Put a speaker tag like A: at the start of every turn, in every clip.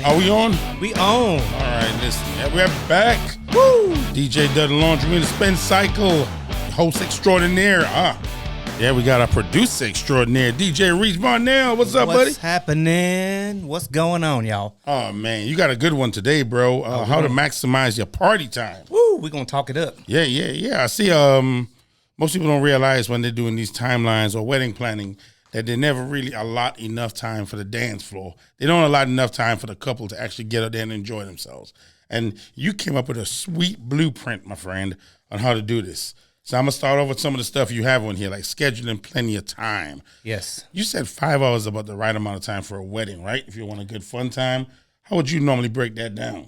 A: Are we on?
B: We own.
A: All right, listen. Yeah, we're back.
B: Woo!
A: DJ Dud Laundry in the Spin Cycle. Host extraordinaire. Yeah, we got our producer extraordinaire, DJ Reese Barnell. What's up, buddy?
B: What's happening? What's going on, y'all?
A: Oh, man, you got a good one today, bro. How to maximize your party time.
B: Woo! We're going to talk it up.
A: Yeah. I see most people don't realize when they're doing these timelines or wedding planning that they never really allot enough time for the dance floor. They don't allot enough time for the couple to actually get out there and enjoy themselves. And you came up with a sweet blueprint, my friend, on how to do this. So I'm going to start off with some of the stuff you have on here, like scheduling plenty of time.
B: Yes.
A: You said 5 hours is about the right amount of time for a wedding, right? If you want a good fun time. How would you normally break that down?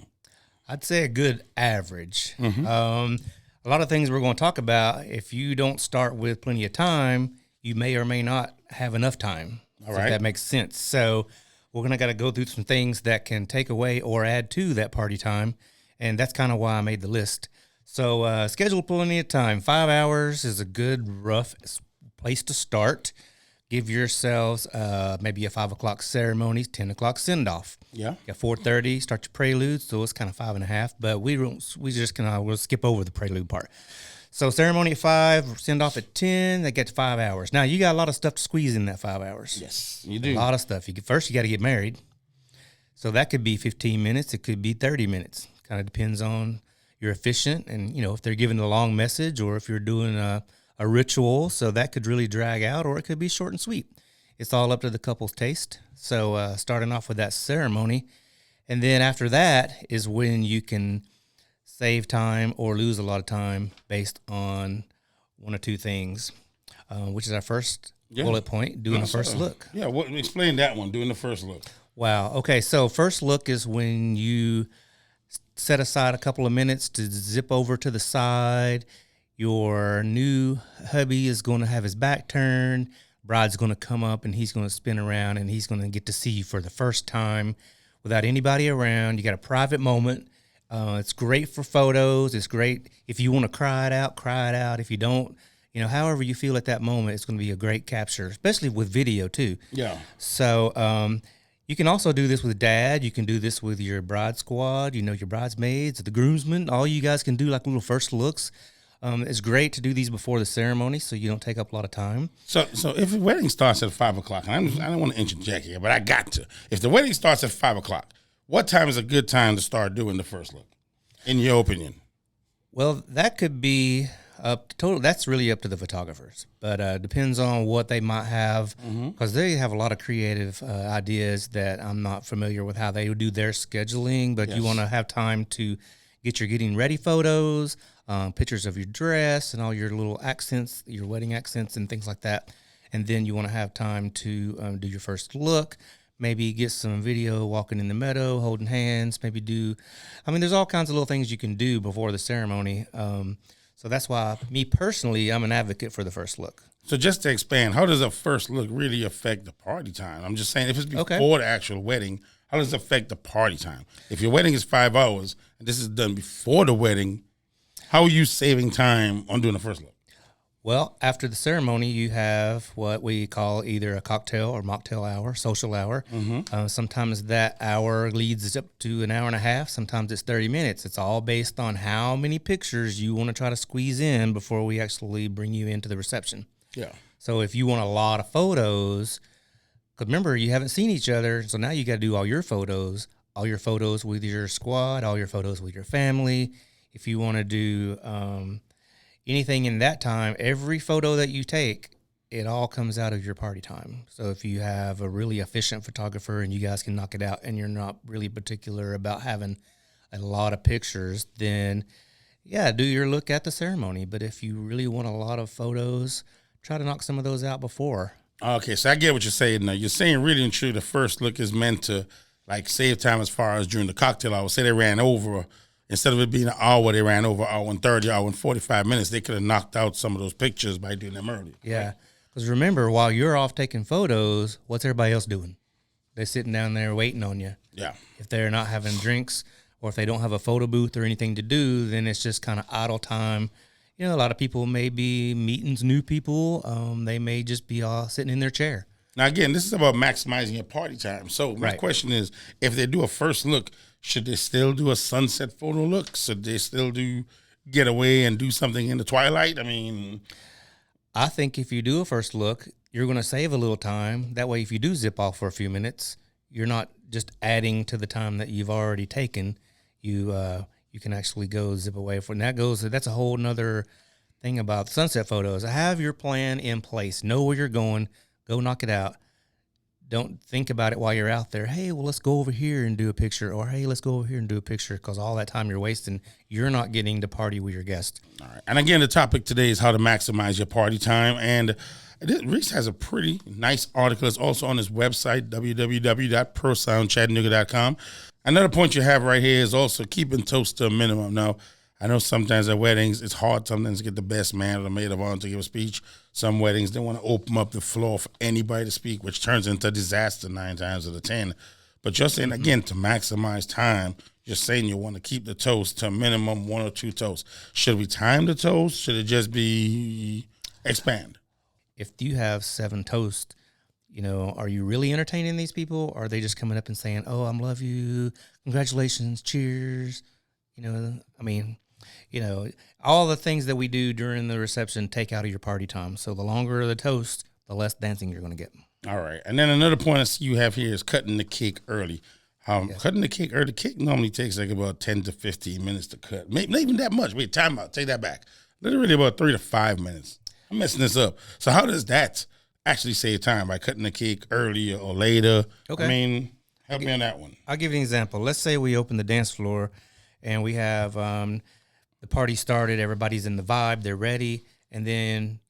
B: I'd say a good average. A lot of things we're going to talk about, if you don't start with plenty of time, you may or may not have enough time.
A: All right.
B: If that makes sense. So we're going to got to go through some things that can take away or add to that party time. And that's kind of why I made the list. So schedule plenty of time. 5 hours is a good rough place to start. Give yourselves maybe a 5 o'clock ceremony, 10 o'clock send off.
A: Yeah.
B: At 4:30, start your prelude. So it's kind of 5.5. But we'll skip over the prelude part. So ceremony at 5, send off at 10. That gets 5 hours. Now you got a lot of stuff to squeeze in that 5 hours.
A: Yes, you do.
B: A lot of stuff. First, you got to get married. So that could be 15 minutes. It could be 30 minutes. Kind of depends on you're efficient and, if they're giving a long message or if you're doing a ritual. So that could really drag out or it could be short and sweet. It's all up to the couple's taste. So starting off with that ceremony. And then after that is when you can save time or lose a lot of time based on one or two things, which is our first bullet point, doing the first look.
A: Yeah, explain that one, doing the first look.
B: Wow. Okay, so first look is when you set aside a couple of minutes to zip over to the side. Your new hubby is going to have his back turned. Bride's going to come up and he's going to spin around and he's going to get to see you for the first time without anybody around. You got a private moment. It's great for photos. It's great if you want to cry it out. If you don't, however you feel at that moment, it's going to be a great capture, especially with video too.
A: Yeah.
B: So you can also do this with dad. You can do this with your bride squad, your bridesmaids, the groomsmen. All you guys can do like little first looks. It's great to do these before the ceremony so you don't take up a lot of time.
A: So if the wedding starts at 5 o'clock, and I don't want to interject here, but I got to. If the wedding starts at 5 o'clock, what time is a good time to start doing the first look, in your opinion?
B: Well, that could be that's really up to the photographers, but depends on what they might have, because they have a lot of creative ideas that I'm not familiar with how they would do their scheduling, but you want to have time to get your getting ready photos, pictures of your dress and all your little accents, your wedding accents and things like that. And then you want to have time to do your first look, maybe get some video walking in the meadow, holding hands, there's all kinds of little things you can do before the ceremony. So that's why, me personally, I'm an advocate for the first look.
A: So just to expand, how does a first look really affect the party time? I'm just saying, if it's before the actual wedding, how does it affect the party time? If your wedding is 5 hours and this is done before the wedding, how are you saving time on doing the first look?
B: Well, after the ceremony, you have what we call either a cocktail or mocktail hour, social hour. Sometimes that hour leads up to an hour and a half. Sometimes it's 30 minutes. It's all based on how many pictures you want to try to squeeze in before we actually bring you into the reception.
A: Yeah.
B: So if you want a lot of photos, because remember, you haven't seen each other, so now you got to do all your photos with your squad, all your photos with your family. If you want to do anything in that time, every photo that you take, it all comes out of your party time. So if you have a really efficient photographer and you guys can knock it out and you're not really particular about having a lot of pictures, then do your look at the ceremony. But if you really want a lot of photos, try to knock some of those out before.
A: Okay, so I get what you're saying now. You're saying really and true the first look is meant to save time as far as during the cocktail hour. Say they ran over, instead of it being an hour, they ran over an hour and 30, hour and 45 minutes. They could have knocked out some of those pictures by doing them early.
B: Yeah, because remember, while you're off taking photos, what's everybody else doing? They're sitting down there waiting on you.
A: Yeah.
B: If they're not having drinks or if they don't have a photo booth or anything to do, then it's just kind of idle time. A lot of people may be meeting new people. They may just be all sitting in their chair.
A: Now, again, this is about maximizing your party time. So my
B: Right.
A: question is, if they do a first look, should they still do a sunset photo look? Should they still do get away and do something in the twilight? I mean,
B: I think if you do a first look, you're going to save a little time. That way, if you do zip off for a few minutes, you're not just adding to the time that you've already taken. You can actually go zip away for, and that's a whole nother thing about sunset photos. Have your plan in place. Know where you're going. Go knock it out. Don't think about it while you're out there. Hey, well, let's go over here and do a picture, or hey, let's go over here and do a picture, because all that time you're wasting, you're not getting to party with your guest.
A: all right. And again, the topic today is how to maximize your party time. And Reese has a pretty nice article. It's also on his website, www.prosoundchattanooga.com. Another point you have right here is also keeping toast to a minimum. Now, I know sometimes at weddings, it's hard sometimes to get the best man or the maid of honor to give a speech. Some weddings, they want to open up the floor for anybody to speak, which turns into disaster 9 times out of 10. But just saying, again, to maximize time, just saying you want to keep the toast to a minimum 1 or 2 toasts. Should we time the toast? Should it just be expand?
B: If you have 7 toasts, are you really entertaining these people? Or are they just coming up and saying, "Oh, I love you, congratulations, cheers"? All the things that we do during the reception take out of your party time. So the longer the toast, the less dancing you're going to get.
A: All right. And then another point I see you have here is cutting the cake early. Cutting the cake early. The cake normally takes like about 10 to 15 minutes to cut. Maybe not even that much. Wait, time out. Take that back. Literally about 3 to 5 minutes. I'm messing this up. So how does that actually save time? By cutting the cake earlier or later?
B: Okay.
A: I mean, help me on that one.
B: I'll give you an example. Let's say we open the dance floor and we have the party started. Everybody's in the vibe. They're ready. And then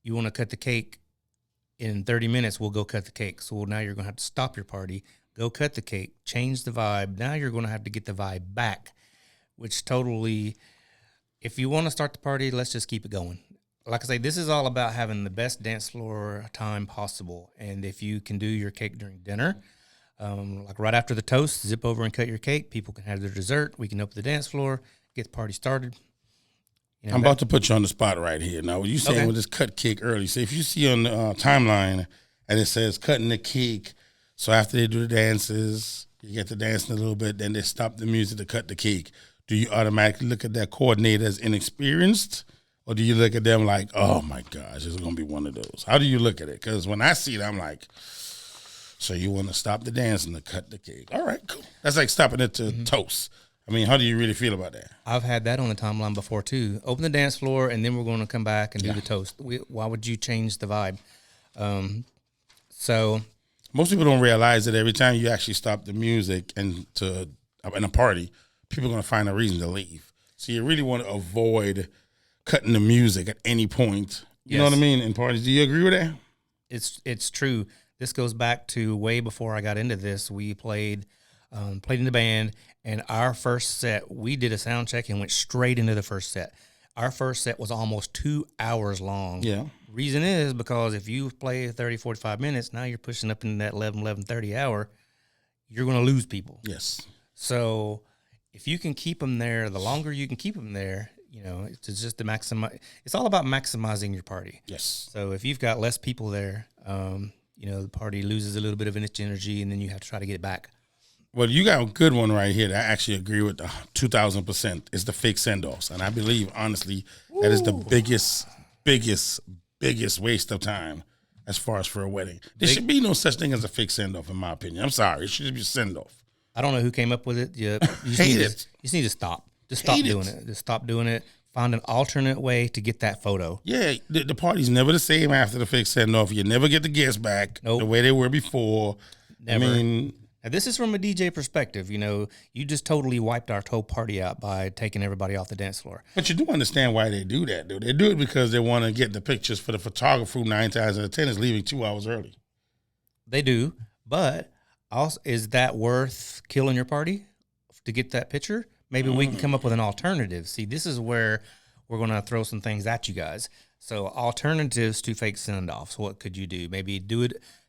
B: you want to cut the cake in 30 minutes. We'll go cut the cake. So now you're going to have to stop your party, go cut the cake, change the vibe. Now you're going to have to get the vibe back, which totally, if you want to start the party, let's just keep it going. Like I say, this is all about having the best dance floor time possible. And if you can do your cake during dinner, like right after the toast, zip over and cut your cake. People can have their dessert. We can open the dance floor, get the party started.
A: I'm about to put you on the spot right here. Now, what you saying with this cut cake early? So if you see on the timeline and it says cutting the cake, so after they do the dances, you get to dancing a little bit, then they stop the music to cut the cake. Do you automatically look at that coordinator as inexperienced? Or do you look at them like, oh my gosh, this is going to be one of those? How do you look at it? Because when I see it, I'm like, so you want to stop the dancing to cut the cake. All right, cool. That's like stopping it to toast. I mean, how do you really feel about that?
B: I've had that on the timeline before too. Open the dance floor, and then we're going to come back and do the toast. Why would you change the vibe? So
A: most people don't realize that every time you actually stop the music in a party, people are going to find a reason to leave. So you really want to avoid cutting the music at any point. You know what I mean? In parties. Do you agree with that?
B: It's true. This goes back to way before I got into this. We played in the band, and our first set, we did a sound check and went straight into the first set. Our first set was almost 2 hours long.
A: Yeah.
B: Reason is because if you play 30, 45 minutes, now you're pushing up in that 11:30 hour, you're going to lose people.
A: Yes.
B: So if you can keep them there, the longer you can keep them there, it's just to maximize. It's all about maximizing your party.
A: Yes.
B: So if you've got less people there, the party loses a little bit of its energy, and then you have to try to get it back.
A: Well, you got a good one right here that I actually agree with 2,000%. It's the fake send-offs. And I believe, honestly, that is the biggest waste of time as far as for a wedding. There should be no such thing as a fake send-off, in my opinion. I'm sorry. It should just be a send-off.
B: I don't know who came up with it. You just need to stop. Just stop doing it. Just stop doing it. Find an alternate way to get that photo.
A: Yeah, the party's never the same after the fake send-off. You never get the guests back the way they were before.
B: Never.
A: I mean,
B: now, this is from a DJ perspective. You just totally wiped our whole party out by taking everybody off the dance floor.
A: but you do understand why they do that, though. They do it because they want to get the pictures for the photographer who 9 times out of 10 is leaving 2 hours early.
B: They do, but also, is that worth killing your party to get that picture? Maybe we can come up with an alternative. See, this is where we're going to throw some things at you guys. So alternatives to fake send-offs. What could you do? Maybe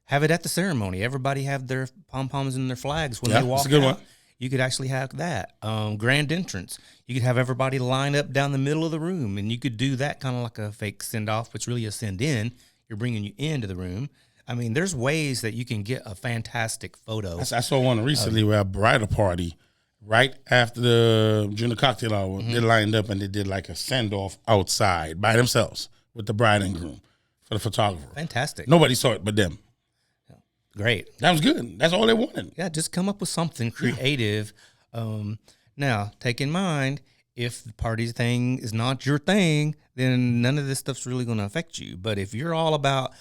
B: have it at the ceremony. Everybody have their pom-poms and their flags when they walk
A: that's a good
B: out.
A: one.
B: You could actually have that. Grand entrance. You could have everybody line up down the middle of the room, and you could do that kind of like a fake send-off, but it's really a send-in. You're bringing you into the room. I mean, there's ways that you can get a fantastic photo.
A: I saw one recently where a bridal party, right after during the cocktail hour, they lined up and they did like a send off outside by themselves with the bride and groom for the photographer.
B: Fantastic.
A: Nobody saw it but them.
B: Great.
A: That was good. That's all they wanted.
B: Yeah, just come up with something creative. Now, take in mind, if the party thing is not your thing, then none of this stuff's really going to affect you. But if you're all about,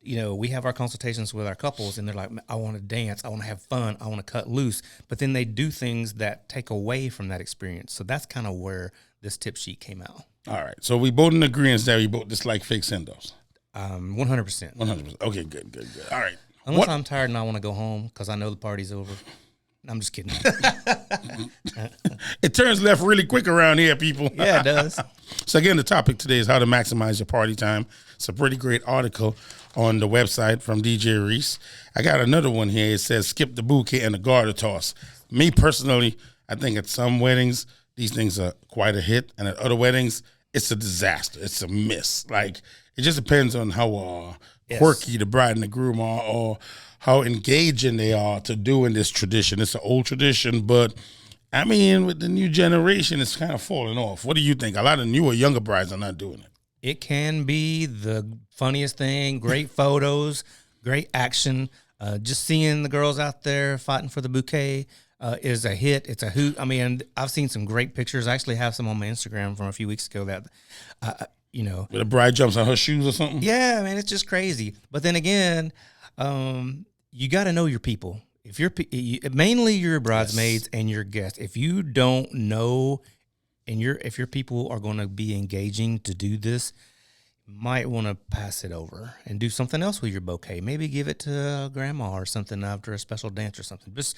B: we have our consultations with our couples, and they're like, I want to dance, I want to have fun, I want to cut loose. But then they do things that take away from that experience. So that's kind of where this tip sheet came out.
A: All right. So we both in agreement that we both dislike fake send-offs.
B: 100%.
A: 100%. Okay, good. All right.
B: Unless I'm tired and I want to go home because I know the party's over. I'm just kidding.
A: It turns left really quick around here, people.
B: Yeah, it does.
A: So again, the topic today is how to maximize your party time. It's a pretty great article on the website from DJ Reese. I got another one here. It says skip the bouquet and the garter toss. Me personally, I think at some weddings, these things are quite a hit. And at other weddings, it's a disaster. It's a miss. Like, it just depends on how quirky the bride and the groom are, or how engaging they are to doing this tradition. It's an old tradition, but I mean, with the new generation, it's kind of falling off. What do you think? A lot of newer, younger brides are not doing it.
B: It can be the funniest thing. Great photos, great action. Just seeing the girls out there fighting for the bouquet is a hit. It's a hoot. I mean, I've seen some great pictures. I actually have some on my Instagram from a few weeks ago that,
A: Where the bride jumps on her shoes or something?
B: Yeah, man, it's just crazy. But then again, you got to know your people. If you're mainly your bridesmaids and your guests, if you don't know, and if your people are going to be engaging to do this, you might want to pass it over and do something else with your bouquet. Maybe give it to grandma or something after a special dance or something. Just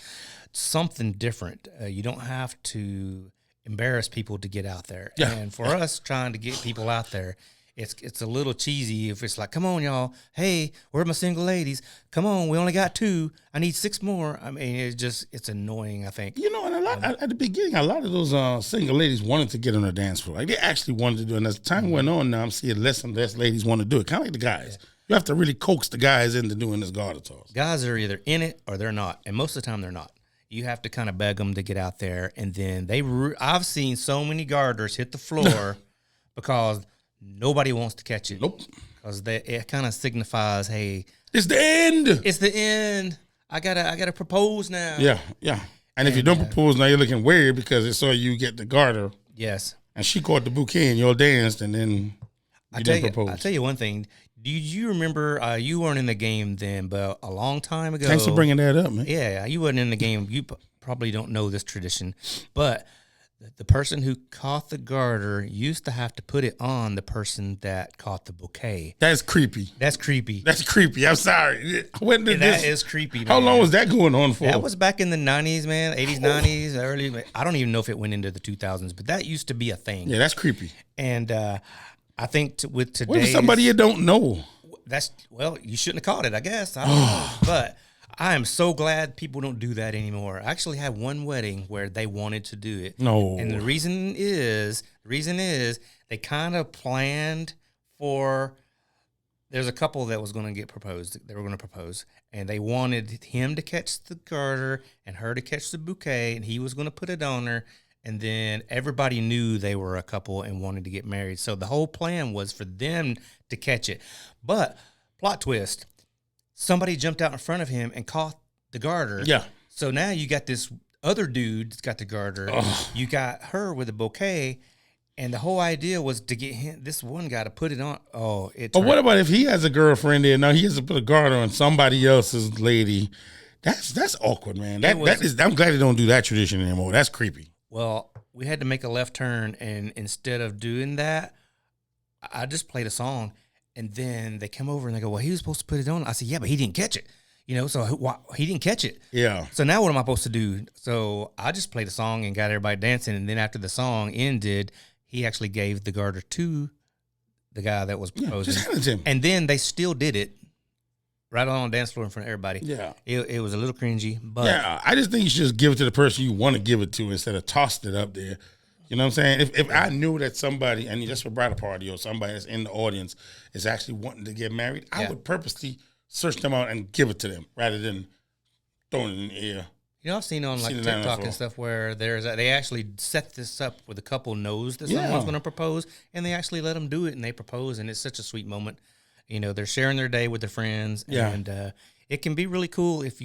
B: something different. You don't have to embarrass people to get out there. Yeah. And for us trying to get people out there, it's a little cheesy if it's like, come on, y'all. Hey, where are my single ladies? Come on, we only got 2. I need 6 more. I mean, it's annoying, I think.
A: And at the beginning, a lot of those single ladies wanted to get on the dance floor. Like, they actually wanted to do it. And as time went on now, I'm seeing less and less ladies want to do it. Kind of like the guys. Yeah. You have to really coax the guys into doing this garter toss.
B: Guys are either in it or they're not. And most of the time, they're not. You have to kind of beg them to get out there. And then I've seen so many garters hit the floor because nobody wants to catch it.
A: Nope.
B: Because it kind of signifies, hey,
A: it's the end.
B: It's the end. I gotta propose now.
A: Yeah. And if you don't propose now, you're looking weird because it saw you get the garter.
B: Yes.
A: And she caught the bouquet and you all danced, and then you didn't propose.
B: I'll tell you one thing. Do you remember, you weren't in the game then, but a long time ago.
A: Thanks for bringing that up, man.
B: Yeah, you weren't in the game. You probably don't know this tradition, but the person who caught the garter used to have to put it on the person that caught the bouquet.
A: That's creepy.
B: That's creepy.
A: I'm sorry. When did
B: that is creepy, man.
A: How long was that going on for?
B: That was back in the 90s, man. 80s, 90s, early. I don't even know if it went into the 2000s, but that used to be a thing.
A: Yeah, that's creepy.
B: And I think with today's...
A: What if somebody you don't know?
B: You shouldn't have caught it, I guess. I don't know. But I am so glad people don't do that anymore. I actually had one wedding where they wanted to do it.
A: No.
B: And the reason is they kind of planned for, there's a couple that was going to get proposed. They were going to propose. And they wanted him to catch the garter and her to catch the bouquet. And he was going to put it on her. And then everybody knew they were a couple and wanted to get married. So the whole plan was for them to catch it. But, plot twist, somebody jumped out in front of him and caught the garter.
A: Yeah.
B: So now you got this other dude that's got the garter. Oh. You got her with a bouquet. And the whole idea was to get this one guy to put it on. But
A: what about if he has a girlfriend there? Now he has to put a garter on somebody else's lady. That's awkward, man. I'm glad they don't do that tradition anymore. That's creepy.
B: Well, we had to make a left turn, and instead of doing that, I just played a song, and then they come over and they go, well, he was supposed to put it on. I said, yeah, but he didn't catch it. So he didn't catch it.
A: Yeah.
B: So now what am I supposed to do? So I just played a song and got everybody dancing, and then after the song ended, he actually gave the garter to the guy that was proposing.
A: Just hand it to him.
B: And then they still did it. Right on the dance floor in front of everybody.
A: Yeah.
B: It was a little cringy, but...
A: Yeah, I just think you should just give it to the person you want to give it to instead of tossing it up there. You know what I'm saying? If I knew that somebody, and just for a bridal party or somebody that's in the audience is actually wanting to get married, I would purposely search them out and give it to them rather than throwing it in the air.
B: You know, I've seen on like
A: Seen it down
B: TikTok
A: there
B: and stuff where they actually set this up where the couple knows that
A: Yeah.
B: someone's going to propose, and they actually let them do it, and they propose, and it's such a sweet moment. You know, they're sharing their day with their friends,
A: Yeah.
B: and it can be really cool but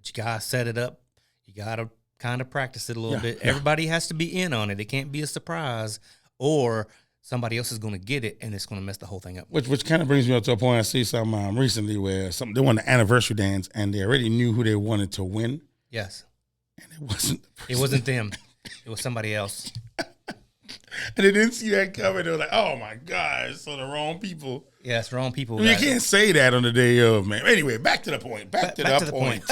B: you gotta set it up. You gotta kind of practice it a little bit.
A: Yeah.
B: Everybody has to be in on it. It can't be a surprise, or somebody else is going to get it, and it's going to mess the whole thing up.
A: Which kind of brings me up to a point. I see some recently where they won the anniversary dance and they already knew who they wanted to win,
B: Yes,
A: and it wasn't.
B: it wasn't them. It was somebody else.
A: And they didn't see that coming. They were like, "Oh my gosh!" So the wrong people.
B: Yeah, it's wrong people.
A: You can't say that on the day of, man. Anyway, back to the point. Back to the point.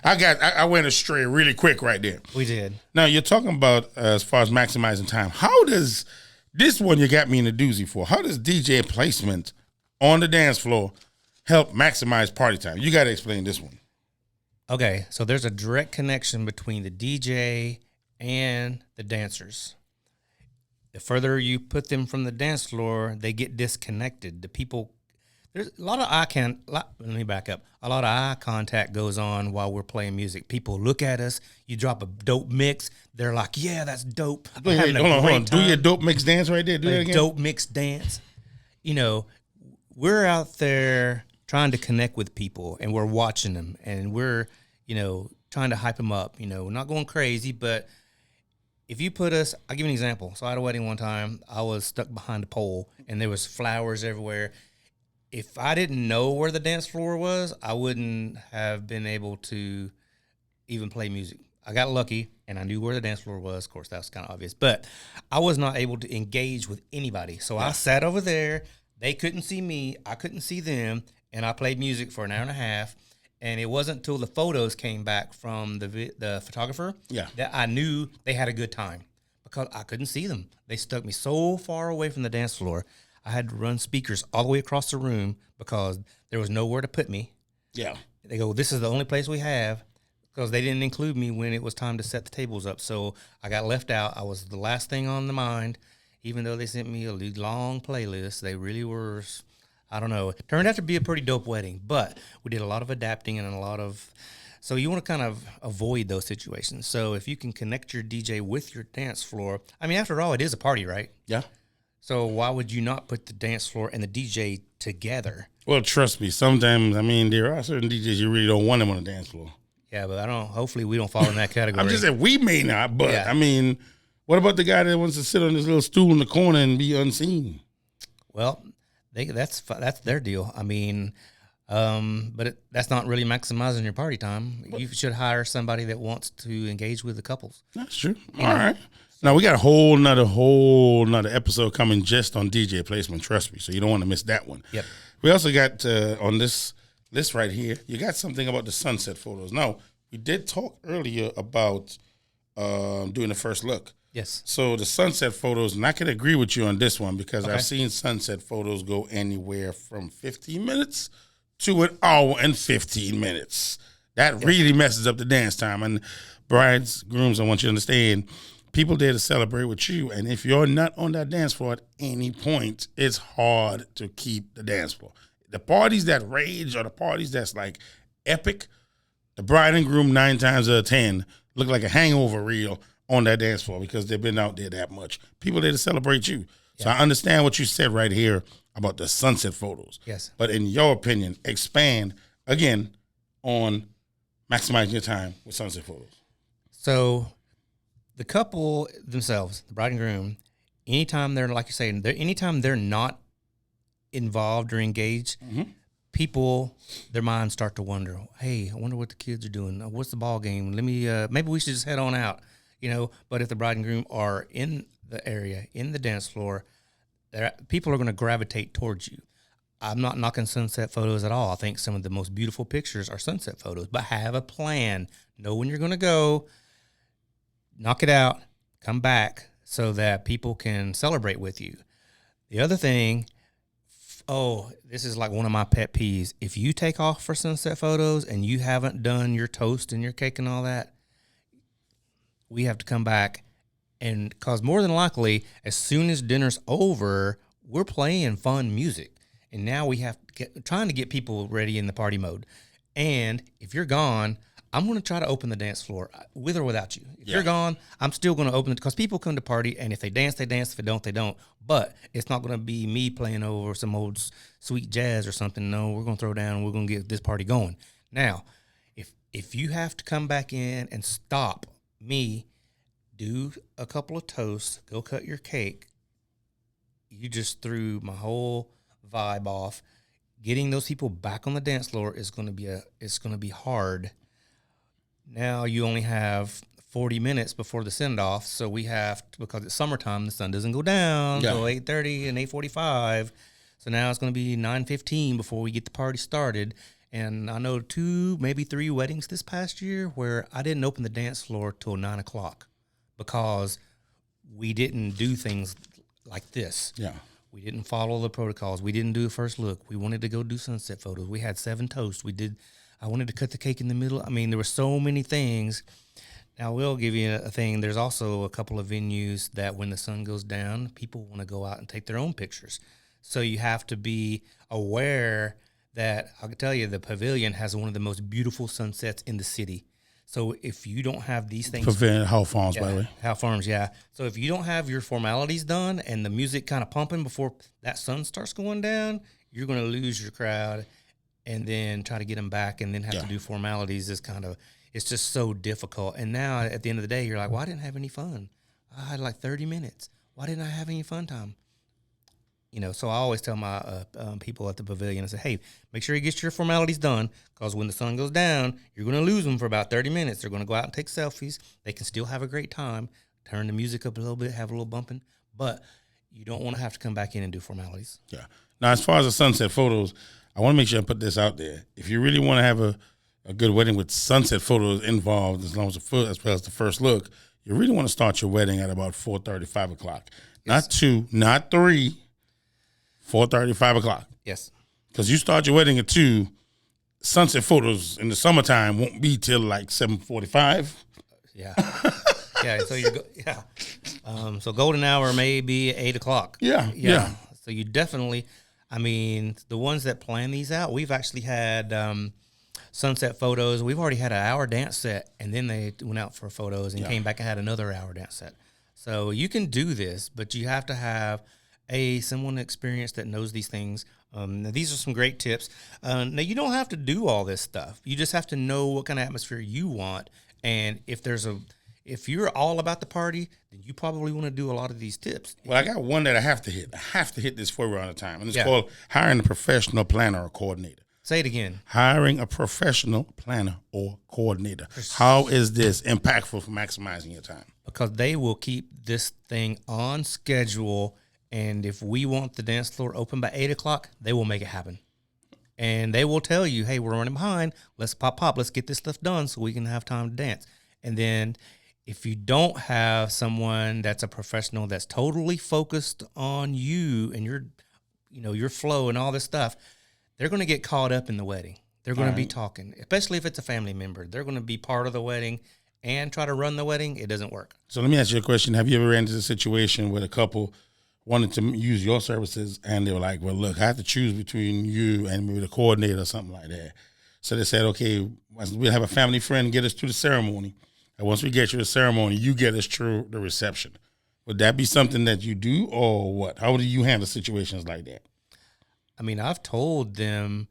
A: I went astray really quick right there.
B: We did.
A: Now you're talking about as far as maximizing time. How does this one you got me in a doozy for? How does DJ placement on the dance floor help maximize party time? You got to explain this one.
B: Okay, so there's a direct connection between the DJ and the dancers. The further you put them from the dance floor, they get disconnected. There's a lot of let me back up. A lot of eye contact goes on while we're playing music. People look at us. You drop a dope mix, they're like, "Yeah, that's dope." I'm having a
A: Hold
B: great
A: on. Do
B: time.
A: your dope mix dance right there. Do that
B: A
A: again.
B: dope mix dance. You know, we're out there trying to connect with people, and we're watching them, and we're, trying to hype them up. We're not going crazy, but if you put us, I'll give you an example. So I had a wedding one time. I was stuck behind a pole, and there was flowers everywhere. If I didn't know where the dance floor was, I wouldn't have been able to even play music. I got lucky, and I knew where the dance floor was. Of course, that was kind of obvious. But I was not able to engage with anybody. So I sat over there. They couldn't see me. I couldn't see them. And I played music for an hour and a half. And it wasn't until the photos came back from the photographer that I knew they had a good time, because I couldn't see them. They stuck me so far away from the dance floor. I had to run speakers all the way across the room because there was nowhere to put me.
A: Yeah.
B: They go, "This is the only place we have," because they didn't include me when it was time to set the tables up. So I got left out. I was the last thing on the mind. Even though they sent me a long playlist, they really were, I don't know. It turned out to be a pretty dope wedding, but we did a lot of adapting and so you want to kind of avoid those situations. So if you can connect your DJ with your dance floor, I mean, after all, it is a party, right?
A: Yeah.
B: So why would you not put the dance floor and the DJ together?
A: Well, trust me. Sometimes, there are certain DJs you really don't want them on the dance floor.
B: Yeah, but hopefully we don't fall in that category.
A: I'm just saying we may not, but
B: Yeah.
A: what about the guy that wants to sit on this little stool in the corner and be unseen?
B: Well, that's their deal. That's not really maximizing your party time. You should hire somebody that wants to engage with the couples.
A: That's true. All right. Now we got a whole nother episode coming just on DJ placement. Trust me, so you don't want to miss that one.
B: Yep.
A: We also got on this list right here. You got something about the sunset photos. Now we did talk earlier about doing the first look.
B: Yes.
A: So the sunset photos, and I can agree with you on this one because
B: Okay.
A: I've seen sunset photos go anywhere from 15 minutes to an hour and 15 minutes. That really messes up the dance time. And brides, grooms, I want you to understand, people there to celebrate with you. And if you're not on that dance floor at any point, it's hard to keep the dance floor. The parties that rage or the parties that's like epic, the bride and groom 9 times out of 10 look like a hangover reel on that dance floor because they've been out there that much. People there to celebrate you. So I understand what you said right here about the sunset photos.
B: Yes.
A: But in your opinion, expand again on maximizing your time with sunset photos.
B: So the couple themselves, the bride and groom, anytime they're, like you're saying, anytime they're not involved or engaged, people, their minds start to wonder, hey, I wonder what the kids are doing. What's the ball game? Maybe we should just head on out, But if the bride and groom are in the area, in the dance floor, people are going to gravitate towards you. I'm not knocking sunset photos at all. I think some of the most beautiful pictures are sunset photos, but have a plan. Know when you're going to go, knock it out, come back so that people can celebrate with you. The other thing, this is like one of my pet peeves. If you take off for sunset photos and you haven't done your toast and your cake and all that, we have to come back. And because more than likely, as soon as dinner's over, we're playing fun music. And now we have trying to get people ready in the party mode. And if you're gone, I'm going to try to open the dance floor with or without you. If you're gone, I'm still going to open it because people come to party, and if they dance, they dance. If they don't, they don't. But it's not going to be me playing over some old sweet jazz or something. No, we're going to throw down and we're going to get this party going. Now, if you have to come back in and stop me, do a couple of toasts, go cut your cake, you just threw my whole vibe off. Getting those people back on the dance floor is going to be hard. Now you only have 40 minutes before the send-off, so we have to, because it's summertime, the sun doesn't go down until 8:30 and 8:45. So now it's going to be 9:15 before we get the party started. And I know 2, maybe 3 weddings this past year where I didn't open the dance floor till 9 o'clock because we didn't do things like this.
A: Yeah.
B: We didn't follow the protocols. We didn't do a first look. We wanted to go do sunset photos. We had 7 toasts. I wanted to cut the cake in the middle. I mean, there were so many things. Now, I will give you a thing. There's also a couple of venues that when the sun goes down, people want to go out and take their own pictures. So you have to be aware that, I can tell you, the Pavilion has one of the most beautiful sunsets in the city. So if you don't have these things...
A: Pavilion, Howe Farms, by the way.
B: Howe Farms, yeah. So if you don't have your formalities done and the music kind of pumping before that sun starts going down, you're going to lose your crowd and then try to get them back and then have to do formalities is it's just so difficult. And now at the end of the day, you're like, well, I didn't have any fun. I had like 30 minutes. Why didn't I have any fun time? So I always tell my people at the Pavilion, I say, hey, make sure you get your formalities done because when the sun goes down, you're going to lose them for about 30 minutes. They're going to go out and take selfies. They can still have a great time, turn the music up a little bit, have a little bumping, but you don't want to have to come back in and do formalities.
A: Yeah. Now, as far as the sunset photos, I want to make sure I put this out there. If you really want to have a good wedding with sunset photos involved, as well as the first look, you really want to start your wedding at about 4:30, 5 o'clock. Yes. Not 2, not 3, 4:30, 5 o'clock.
B: Yes.
A: Because you start your wedding at 2, sunset photos in the summertime won't be till like 7:45.
B: Yeah. Yeah. So so golden hour may be 8 o'clock.
A: Yeah.
B: So you definitely, the ones that plan these out, we've actually had sunset photos. We've already had an hour dance set, and then they went out for photos and came back and had another hour dance set. So you can do this, but you have to have someone experienced that knows these things. Now these are some great tips. Now you don't have to do all this stuff. You just have to know what kind of atmosphere you want. And if you're all about the party, then you probably want to do a lot of these tips.
A: Well, I got one that I have to hit. I have to hit this for you on the time. And it's called hiring a professional planner or coordinator.
B: Say it again.
A: Hiring a professional planner or coordinator. How is this impactful for maximizing your time?
B: Because they will keep this thing on schedule. And if we want the dance floor open by 8 o'clock, they will make it happen. And they will tell you, hey, we're running behind. Let's pop. Let's get this stuff done so we can have time to dance. And then if you don't have someone that's a professional that's totally focused on you and your flow and all this stuff, they're going to get caught up in the wedding. They're going to be talking, especially if it's a family member. They're going to be part of the wedding and try to run the wedding. It doesn't work. So
A: let me ask you a question. Have you ever ran into a situation where a couple wanted to use your services and they were like, well, look, I have to choose between you and maybe the coordinator or something like that. So they said, okay, we'll have a family friend get us to the ceremony. And once we get you to the ceremony, you get us to the reception. Would that be something that you do or what? How do you handle situations like that?
B: I've told them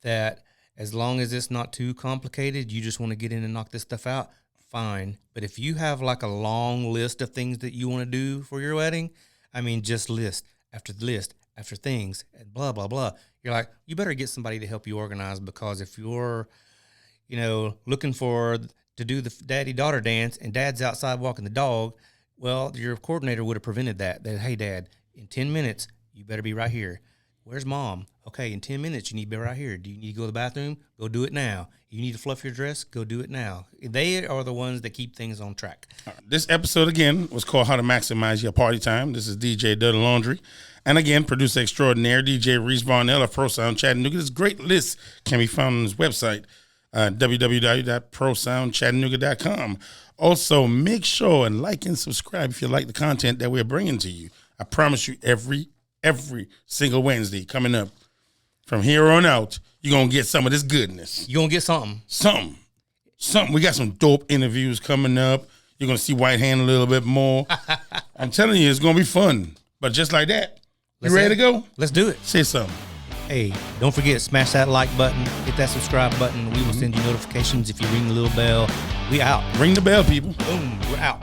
B: that as long as it's not too complicated, you just want to get in and knock this stuff out, fine. But if you have like a long list of things that you want to do for your wedding, just list after things and blah, blah, blah. You're like, you better get somebody to help you organize because if you're, looking to do the daddy-daughter dance and dad's outside walking the dog, well, your coordinator would have prevented that. That, hey, Dad, in 10 minutes, you better be right here. Where's Mom? Okay, in 10 minutes, you need to be right here. Do you need to go to the bathroom? Go do it now. You need to fluff your dress? Go do it now. They are the ones that keep things on track.
A: This episode, again, was called How to Maximize Your Party Time. This is DJ Dirty Laundry. And again, producer extraordinaire, DJ Reese Varnell of Pro Sound Chattanooga. This great list can be found on his website, www.prosoundchattanooga.com. Also, make sure and like and subscribe if you like the content that we're bringing to you. I promise you every single Wednesday coming up, from here on out, you're going to get some of this goodness.
B: You're going to get something.
A: Something. We got some dope interviews coming up. You're going to see White Hand a little bit more. I'm telling you, it's going to be fun. But just like that, you ready to go?
B: Let's do it.
A: Say something.
B: Hey, don't forget, smash that like button, hit that subscribe button. We will send you notifications if you ring the little bell. We out.
A: Ring the bell, people.
B: Boom, we're out.